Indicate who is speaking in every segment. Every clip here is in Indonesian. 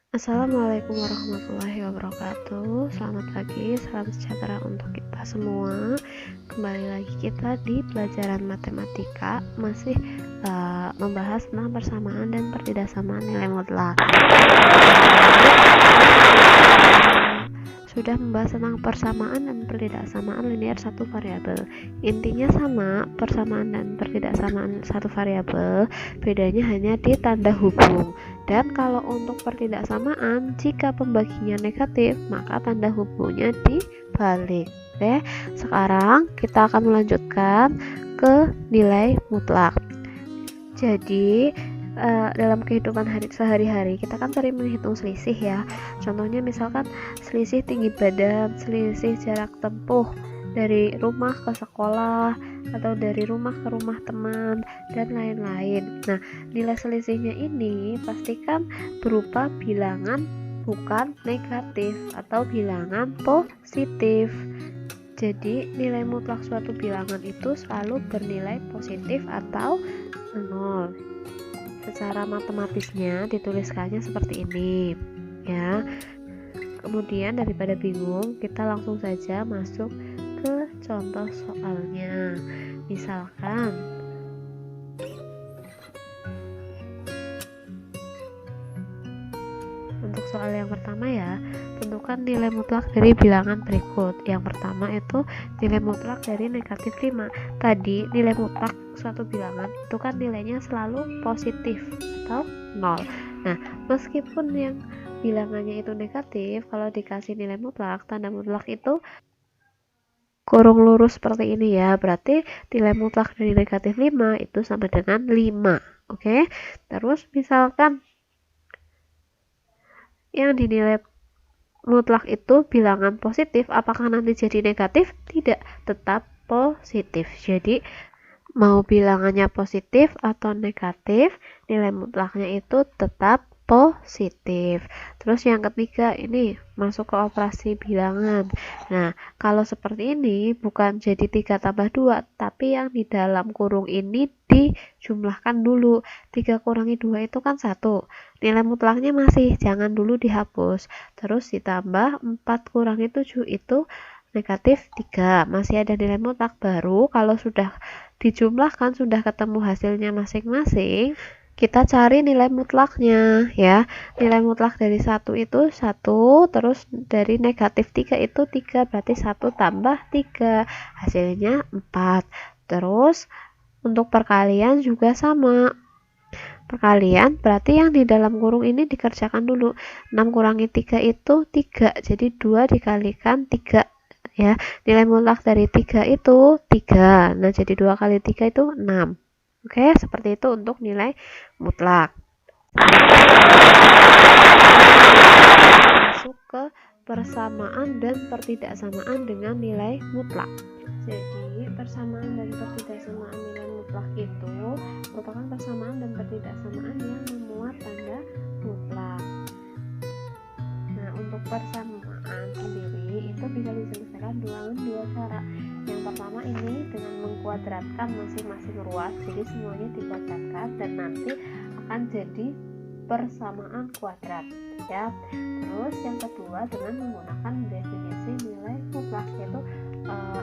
Speaker 1: Assalamualaikum warahmatullahi wabarakatuh. Selamat pagi, salam sejahtera untuk kita semua. Kembali lagi kita di pelajaran matematika, masih membahas tentang persamaan dan pertidaksamaan nilai mutlak. Sudah membahas tentang persamaan dan pertidaksamaan linear satu variabel. Intinya sama, persamaan dan pertidaksamaan satu variabel, bedanya hanya di tanda hubung. Dan kalau untuk pertidaksamaan, jika pembaginya negatif, maka tanda hubungnya dibalik. Oke, sekarang kita akan melanjutkan ke nilai mutlak. Jadi dalam kehidupan sehari-hari kita kan sering menghitung selisih ya. Contohnya misalkan selisih tinggi badan, selisih jarak tempuh dari rumah ke sekolah atau dari rumah ke rumah teman dan lain-lain. Nah, nilai selisihnya ini pastikan berupa bilangan bukan negatif atau bilangan positif. Jadi nilai mutlak suatu bilangan itu selalu bernilai positif atau 0. Secara matematisnya dituliskannya seperti ini ya. Kemudian daripada bingung, kita langsung saja masuk ke contoh soalnya. Misalkan untuk soal yang pertama ya, tentukan nilai mutlak dari bilangan berikut. Yang pertama itu nilai mutlak dari negatif 5. Tadi nilai mutlak suatu bilangan itu kan nilainya selalu positif atau 0. Nah, meskipun yang bilangannya itu negatif, kalau dikasih nilai mutlak, tanda mutlak itu kurung lurus seperti ini ya. Berarti nilai mutlak dari negatif 5 itu sama dengan 5. Oke. Terus misalkan yang dinilai mutlak itu bilangan positif, apakah nanti jadi negatif? Tidak, tetap positif. Jadi mau bilangannya positif atau negatif, nilai mutlaknya itu tetap positif. Terus yang ketiga ini masuk ke operasi bilangan. Nah, kalau seperti ini bukan jadi 3 tambah 2, tapi yang di dalam kurung ini dijumlahkan dulu. 3 kurangi 2 itu kan 1. Nilai mutlaknya masih, jangan dulu dihapus. Terus ditambah 4 kurangi 7 itu negatif 3. Masih ada nilai mutlak. Baru kalau sudah dijumlahkan, sudah ketemu hasilnya masing-masing, kita cari nilai mutlaknya ya. Nilai mutlak dari 1 itu 1, terus dari negatif 3 itu 3, berarti 1 tambah 3, hasilnya 4. Terus untuk perkalian juga sama. Perkalian berarti yang di dalam kurung ini dikerjakan dulu. 6 kurangi 3 itu 3, jadi 2 dikalikan 3 ya. Nilai mutlak dari 3 itu 3. Nah, jadi 2 kali 3 itu 6. Oke, seperti itu untuk nilai mutlak. Masuk ke persamaan dan pertidaksamaan dengan nilai mutlak. Jadi, persamaan dan pertidaksamaan nilai mutlak itu merupakan persamaan dan pertidaksamaan yang memuat tanda mutlak. Nah, untuk persamaan sendiri itu bisa diselesaikan dengan dua cara. Yang pertama ini dengan mengkuadratkan masing-masing ruas, jadi semuanya dikuadratkan dan nanti akan jadi persamaan kuadrat ya. Terus yang kedua dengan menggunakan definisi nilai mutlak, yaitu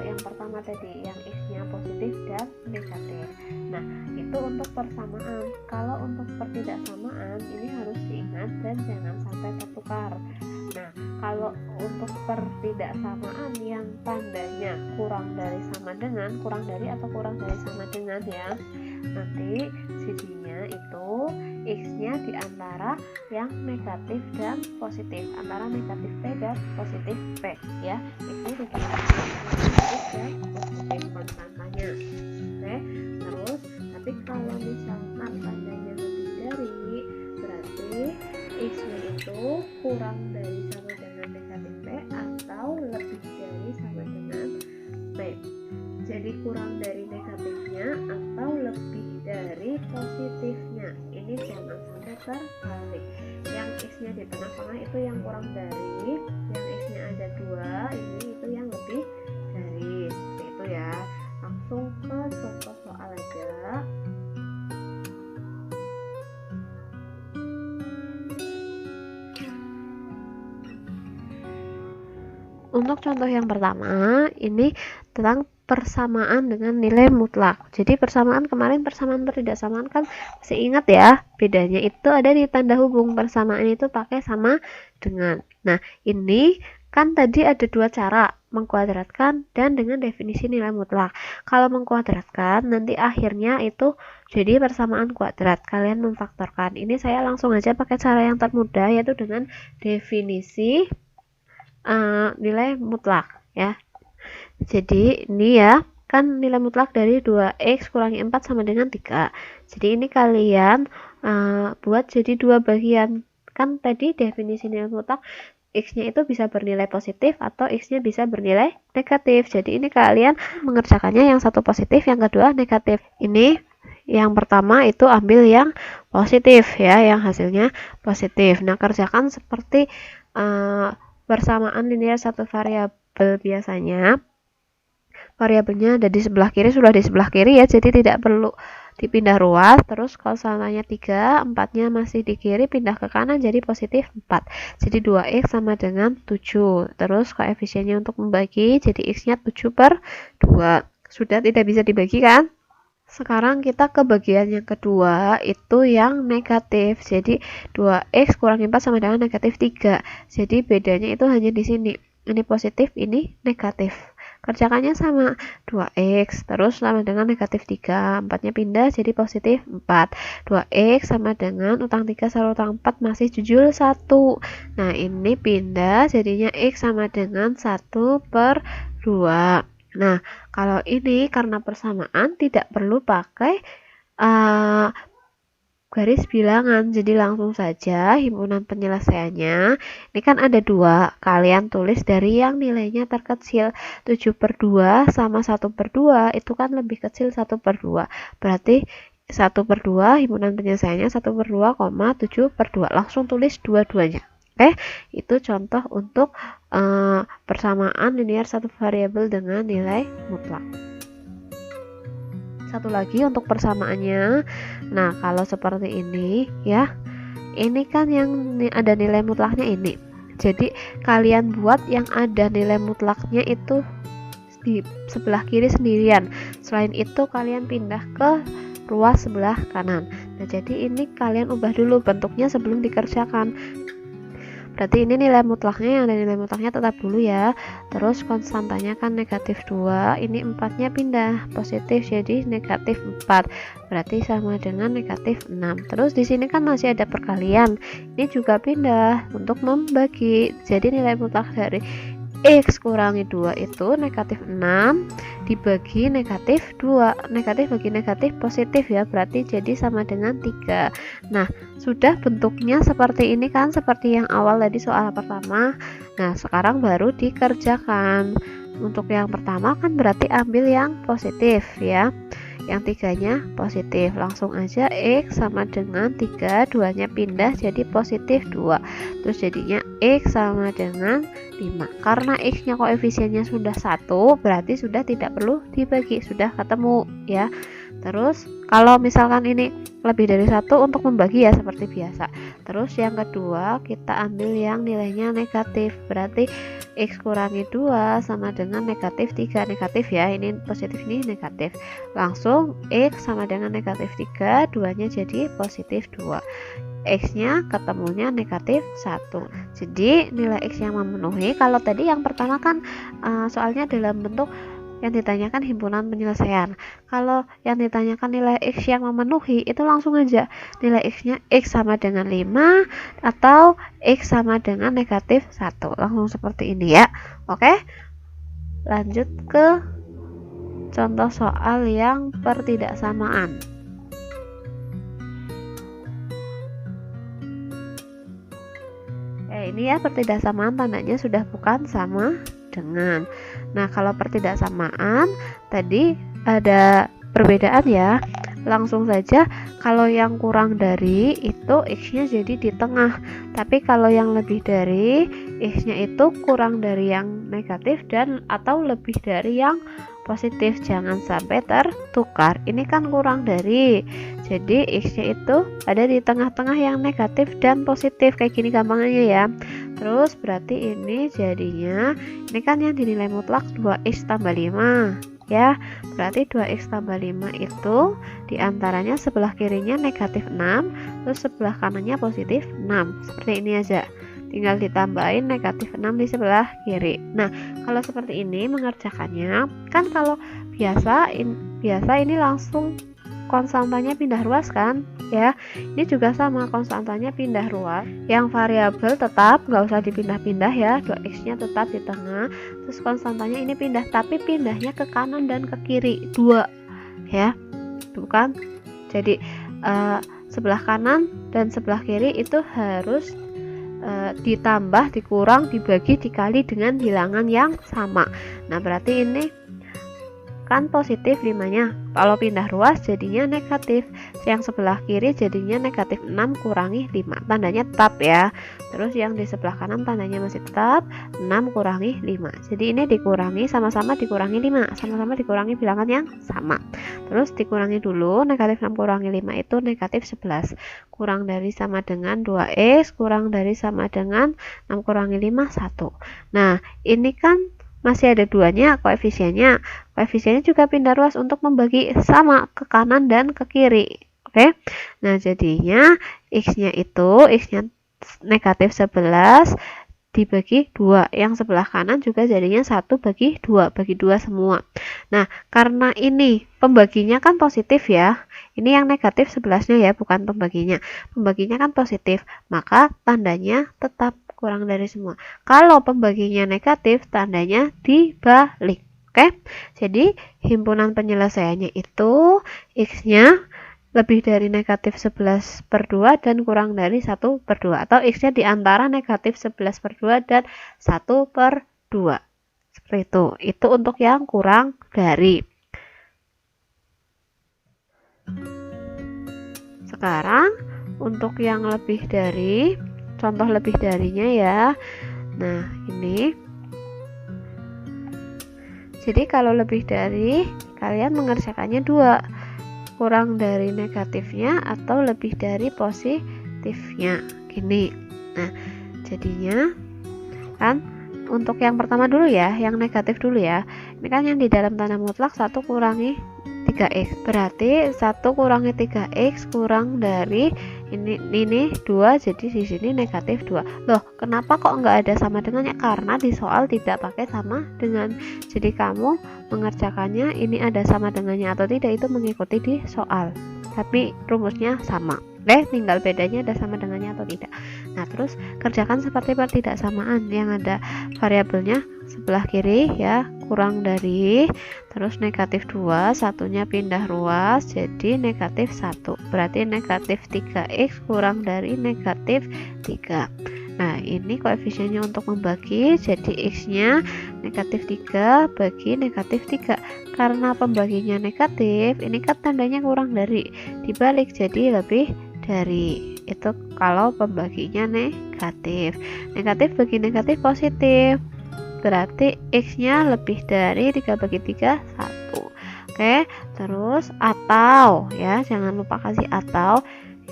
Speaker 1: yang pertama tadi yang x-nya positif dan negatif. Nah, itu untuk persamaan. Kalau untuk pertidaksamaan ini harus diingat dan jangan sampai tertukar. Nah, kalau untuk pertidaksamaan yang tandanya kurang dari sama dengan, kurang dari atau kurang dari sama dengan ya, nanti sisinya itu x-nya di antara yang negatif dan positif, antara negatif P dan positif P ya. X-nya dikira negatif dan positif konstantanya. Oke, terus tapi kalau misalkan tandanya lebih dari, berarti x-nya itu kurang dari sama dengan negatif P atau lebih dari sama dengan P. Jadi kurang dari negatifnya atau lebih dari positifnya. Ini jangan sampai terbalik. Yang x-nya di tengah-tengah itu yang kurang dari, yang x-nya ada 2, ini itu yang lebih dari. Seperti itu ya. Langsung ke contoh soal aja. untuk contoh yang pertama ini tentang persamaan dengan nilai mutlak. Jadi persamaan kemarin, persamaan pertidaksamaan kan masih ingat ya, bedanya itu ada di tanda hubung. Persamaan itu pakai sama dengan. Nah ini kan tadi ada dua cara, mengkuadratkan dan dengan definisi nilai mutlak. Kalau mengkuadratkan nanti akhirnya itu jadi persamaan kuadrat, kalian memfaktorkan. Ini saya langsung aja pakai cara yang termudah, yaitu dengan definisi nilai mutlak ya. Jadi ini ya, kan nilai mutlak dari 2x kurangi 4 sama dengan 3. Jadi ini kalian buat jadi dua bagian. Kan tadi definisi nilai mutlak x-nya itu bisa bernilai positif atau x-nya bisa bernilai negatif. Jadi ini kalian mengerjakannya yang satu positif, yang kedua negatif. Ini yang pertama itu ambil yang positif ya, yang hasilnya positif. Nah kerjakan seperti persamaan linear satu variabel biasanya. Variabelnya ada di sebelah kiri, sudah di sebelah kiri ya, jadi tidak perlu dipindah ruas. Terus kalau salahnya 3, 4-nya masih di kiri, pindah ke kanan jadi positif 4. Jadi 2x sama dengan 7. Terus koefisiennya untuk membagi, jadi x-nya 7/2. Sudah tidak bisa dibagi kan? Sekarang kita ke bagian yang kedua, itu yang negatif. Jadi 2x kurangi 4 sama dengan negatif 3. Jadi bedanya itu hanya di sini. Ini positif, ini negatif. Kerjakannya sama, 2x terus sama dengan negatif 3, 4-nya pindah jadi positif 4. 2x sama dengan utang 3 sama utang 4 masih jujul 1. Nah ini pindah jadinya x sama dengan 1/2. Nah kalau ini karena persamaan tidak perlu pakai garis bilangan, jadi langsung saja himpunan penyelesaiannya. Ini kan ada dua, kalian tulis dari yang nilainya terkecil. 7/2 sama 1/2 itu kan lebih kecil 1/2, berarti 1/2 himpunan penyelesaiannya 1/2,7/2. Langsung tulis dua-duanya. Oke, itu contoh untuk persamaan linear satu variabel dengan nilai mutlak. Satu lagi untuk persamaannya. Nah kalau seperti ini ya, ini kan yang ada nilai mutlaknya ini, jadi kalian buat yang ada nilai mutlaknya itu di sebelah kiri sendirian. Selain itu kalian pindah ke ruas sebelah kanan. Nah jadi ini kalian ubah dulu bentuknya sebelum dikerjakan. Berarti ini nilai mutlaknya, yang ada nilai mutlaknya tetap dulu ya. Terus konstantanya kan negatif 2, ini 4-nya pindah positif jadi negatif 4, berarti sama dengan negatif 6. Terus di sini kan masih ada perkalian, ini juga pindah untuk membagi. Jadi nilai mutlak dari x kurangi 2 itu negatif 6 dibagi negatif 2. Negatif bagi negatif positif ya, berarti jadi sama dengan 3. Nah sudah bentuknya seperti ini kan, seperti yang awal tadi soal pertama. Nah sekarang baru dikerjakan. Untuk yang pertama kan berarti ambil yang positif ya, yang 3-nya positif. Langsung aja x sama dengan 3, 2-nya pindah jadi positif 2. Terus jadinya x sama dengan 5. Karena x-nya koefisiennya sudah 1, berarti sudah tidak perlu dibagi, sudah ketemu ya. Terus kalau misalkan ini lebih dari 1 untuk membagi ya seperti biasa. Terus yang kedua kita ambil yang nilainya negatif, berarti x kurangi 2 sama dengan negatif 3. Negatif ya, ini positif ini negatif. Langsung x sama dengan negatif 3, 2-nya jadi positif 2. X-nya ketemunya negatif 1. Jadi nilai X yang memenuhi, kalau tadi yang pertama kan soalnya dalam bentuk yang ditanyakan himpunan penyelesaian. Kalau yang ditanyakan nilai X yang memenuhi, itu langsung aja nilai X-nya X sama dengan 5 atau X sama dengan negatif 1. Langsung seperti ini ya. Oke, lanjut ke contoh soal yang pertidaksamaan. Ini ya pertidaksamaan, tandanya sudah bukan sama dengan. Nah kalau pertidaksamaan tadi ada perbedaan ya. Langsung saja kalau yang kurang dari itu X-nya jadi di tengah, tapi kalau yang lebih dari X-nya itu kurang dari yang negatif dan atau lebih dari yang positif, jangan sampai tertukar. Ini kan kurang dari, jadi X-nya itu ada di tengah-tengah yang negatif dan positif, kayak gini gampangnya ya. Terus berarti ini jadinya, ini kan yang dinilai mutlak 2X tambah 5 ya, berarti 2X tambah 5 itu diantaranya sebelah kirinya negatif 6, terus sebelah kanannya positif 6, seperti ini aja, tinggal ditambahin negatif 6 di sebelah kiri. Nah, kalau seperti ini mengerjakannya kan, kalau biasa ini langsung konstantanya pindah ruas kan ya. Ini juga sama, konstantanya pindah ruas, yang variabel tetap nggak usah dipindah-pindah ya, 2X nya tetap di tengah, terus konstantanya ini pindah, tapi pindahnya ke kanan dan ke kiri 2 ya, bukan. Jadi sebelah kanan dan sebelah kiri itu harus ditambah, dikurang, dibagi, dikali dengan bilangan yang sama. Nah, berarti ini kan positif 5-nya, kalau pindah ruas jadinya negatif, yang sebelah kiri jadinya negatif 6 kurangi 5, tandanya tetap ya. Terus yang di sebelah kanan tandanya masih tetap, 6 kurangi 5, jadi ini dikurangi, sama-sama dikurangi 5, sama-sama dikurangi bilangan yang sama. Terus dikurangi dulu, negatif 6 kurangi 5 itu negatif 11, kurang dari sama dengan 2X, kurang dari sama dengan 6 kurangi 5, 1. Nah, ini kan masih ada 2-nya, koefisiennya juga pindah ruas untuk membagi sama ke kanan dan ke kiri. Oke. Nah, jadinya X-nya negatif 11 dibagi 2, yang sebelah kanan juga jadinya 1 bagi 2, bagi 2 semua. Nah, karena ini pembaginya kan positif ya, ini yang negatif 11-nya ya, bukan pembaginya kan positif, maka tandanya tetap kurang dari semua. Kalau pembaginya negatif, tandanya dibalik. Oke, jadi himpunan penyelesaiannya itu X-nya lebih dari negatif 11/2 dan kurang dari 1/2, atau X-nya di antara negatif 11/2 dan 1/2. Seperti itu. Itu untuk yang kurang dari. Sekarang untuk yang lebih dari, contoh lebih darinya ya. Nah, ini. Jadi kalau lebih dari, kalian mengerjakannya 2, kurang dari negatifnya atau lebih dari positifnya. Gini. Nah, jadinya kan untuk yang pertama dulu ya, yang negatif dulu ya. Ini kan yang di dalam tanda mutlak 1 kurangi 3X. Berarti 1 kurangi 3X kurang dari ini 2, jadi di sini negatif 2. Loh, kenapa kok nggak ada sama dengannya? Karena di soal tidak pakai sama dengan. Jadi kamu mengerjakannya ini ada sama dengannya atau tidak itu mengikuti di soal. Tapi rumusnya sama. Tinggal bedanya ada sama dengannya atau tidak. Nah, terus kerjakan seperti pertidaksamaan yang ada variabelnya sebelah kiri ya, kurang dari, terus negatif 2, satunya pindah ruas jadi negatif 1, berarti negatif 3X kurang dari negatif 3. Nah, ini koefisiennya untuk membagi, jadi X-nya negatif 3 bagi negatif 3. Karena pembaginya negatif, ini kan tandanya kurang dari, dibalik jadi lebih dari. Itu kalau pembaginya negatif. Negatif bagi negatif positif, berarti X-nya lebih dari 3 bagi 3, 1. Oke, terus atau ya, jangan lupa kasih atau.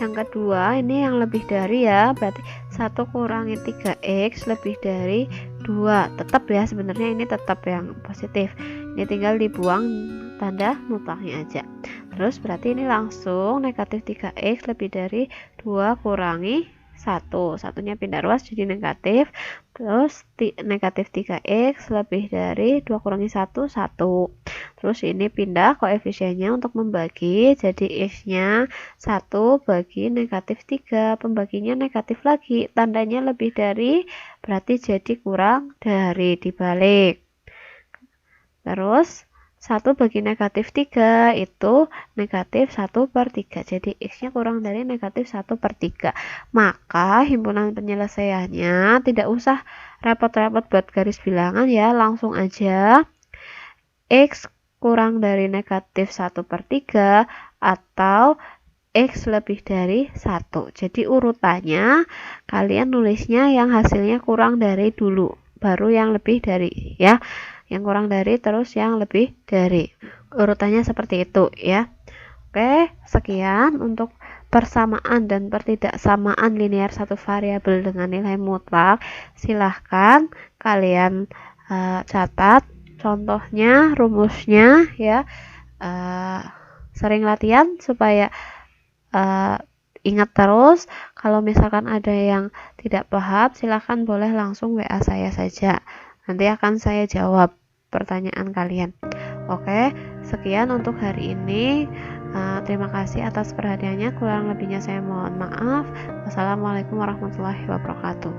Speaker 1: Yang kedua, ini yang lebih dari ya, berarti 1 kurangi 3X lebih dari 2. Tetap ya, sebenarnya ini tetap yang positif. Ini tinggal dibuang tanda mutlaknya aja. Terus berarti ini langsung negatif 3X lebih dari 2 kurangi 1, satunya pindah ruas jadi negatif, terus negatif 3X lebih dari 2 kurangi 1, 1. Terus ini pindah koefisiennya untuk membagi, jadi X-nya 1 bagi negatif 3, pembaginya negatif lagi, tandanya lebih dari, berarti jadi kurang dari, dibalik. Terus 1 bagi negatif 3 itu negatif 1/3, jadi X-nya kurang dari negatif 1/3. Maka himpunan penyelesaiannya tidak usah repot-repot buat garis bilangan ya, langsung aja X kurang dari negatif 1/3 atau X lebih dari 1. Jadi urutannya kalian nulisnya yang hasilnya kurang dari dulu, baru yang lebih dari ya. yang kurang dari, terus yang lebih dari. Urutannya seperti itu ya. Oke, sekian untuk persamaan dan pertidaksamaan linear satu variabel dengan nilai mutlak. Silahkan kalian catat contohnya, rumusnya ya. Sering latihan supaya ingat terus. Kalau misalkan ada yang tidak paham, silahkan boleh langsung WA saya saja. Nanti akan saya jawab pertanyaan kalian. Oke, sekian untuk hari ini. Terima kasih atas perhatiannya. Kurang lebihnya saya mohon maaf. Wassalamualaikum warahmatullahi wabarakatuh.